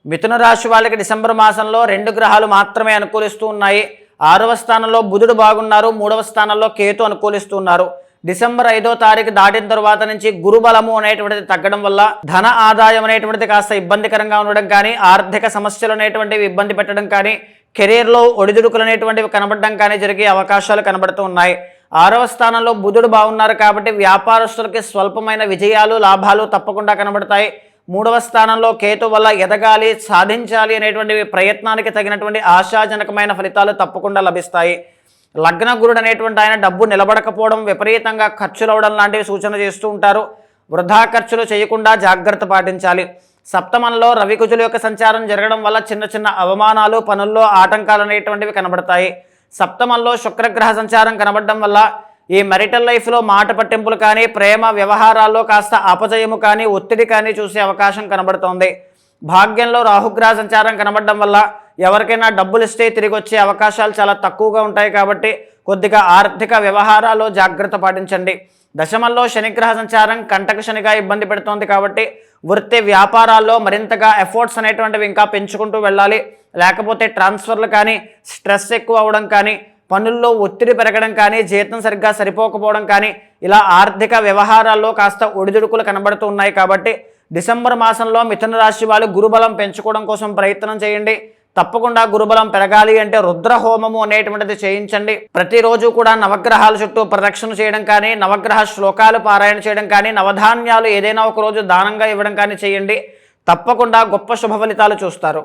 మిథున రాశి వాళ్ళకి డిసెంబర్ మాసంలో 2 గ్రహాలు మాత్రమే అనుకూలిస్తూ ఉన్నాయి. 6వ స్థానంలో బుధుడు బాగున్నారు, 3వ స్థానంలో కేతు అనుకూలిస్తూ ఉన్నారు. డిసెంబర్ 5వ తారీఖు దాటిన తర్వాత నుంచి గురుబలము అనేటువంటిది తగ్గడం వల్ల ధన ఆదాయం అనేటువంటిది కాస్త ఇబ్బందికరంగా ఉండడం కానీ, ఆర్థిక సమస్యలు అనేటువంటివి ఇబ్బంది పెట్టడం కానీ, కెరీర్లో ఒడిదుడుకులు అనేటువంటివి కనబడడం కానీ జరిగే అవకాశాలు కనబడుతూ ఉన్నాయి. 6వ స్థానంలో బుధుడు బాగున్నారు కాబట్టి వ్యాపారస్తులకి స్వల్పమైన విజయాలు లాభాలు తప్పకుండా కనబడతాయి. 3వ స్థానంలో కేతు వల్ల ఎదగాలి, సాధించాలి అనేటువంటి ప్రయత్నానికి తగినటువంటి ఆశాజనకమైన ఫలితాలు తప్పకుండా లభిస్తాయి. లగ్న గురుడు అనేటువంటి ఆయన డబ్బు నిలబడకపోవడం, విపరీతంగా ఖర్చులు అవడం లాంటివి సూచన చేస్తూ ఉంటారు. వృధా ఖర్చులు చేయకుండా జాగ్రత్త పాటించాలి. సప్తమంలో రవికుజుల యొక్క సంచారం జరగడం వల్ల చిన్న చిన్న అవమానాలు, పనుల్లో ఆటంకాలు అనేటువంటివి కనబడతాయి. సప్తమంలో శుక్రగ్రహ సంచారం కనబడడం వల్ల ఈ మెరిటల్ లైఫ్లో మాట పట్టింపులు కానీ, ప్రేమ వ్యవహారాల్లో కాస్త అపజయము కానీ, ఒత్తిడి కానీ చూసే అవకాశం కనబడుతోంది. భాగ్యంలో రాహుగ్రహ సంచారం కనబడడం వల్ల ఎవరికైనా డబ్బులు ఇస్తే తిరిగి వచ్చే అవకాశాలు చాలా తక్కువగా ఉంటాయి కాబట్టి కొద్దిగా ఆర్థిక వ్యవహారాల్లో జాగ్రత్త పాటించండి. దశమంలో శనిగ్రహ సంచారం కంటక శనిగా ఇబ్బంది పెడుతోంది కాబట్టి వృత్తి వ్యాపారాల్లో మరింతగా ఎఫర్ట్స్ అనేటువంటివి ఇంకా పెంచుకుంటూ వెళ్ళాలి. లేకపోతే ట్రాన్స్ఫర్లు కానీ, స్ట్రెస్ ఎక్కువ అవడం కానీ, పనుల్లో ఒత్తిడి పెరగడం కానీ, జీతం సరిగ్గా సరిపోకపోవడం కానీ, ఇలా ఆర్థిక వ్యవహారాల్లో కాస్త ఒడిదుడుకులు కనబడుతూ ఉన్నాయి. కాబట్టి డిసెంబర్ మాసంలో మిథున రాశి వాళ్ళు గురుబలం పెంచుకోవడం కోసం ప్రయత్నం చేయండి. తప్పకుండా గురుబలం పెరగాలి అంటే రుద్ర హోమము అనేటువంటిది చేయించండి. ప్రతిరోజు కూడా నవగ్రహాల చుట్టూ ప్రదక్షిణ చేయడం కానీ, నవగ్రహ శ్లోకాలు పారాయణ చేయడం కానీ, నవధాన్యాలు ఏదైనా ఒక రోజు దానంగా ఇవ్వడం కానీ చేయండి. తప్పకుండా గొప్ప శుభ ఫలితాలు చూస్తారు.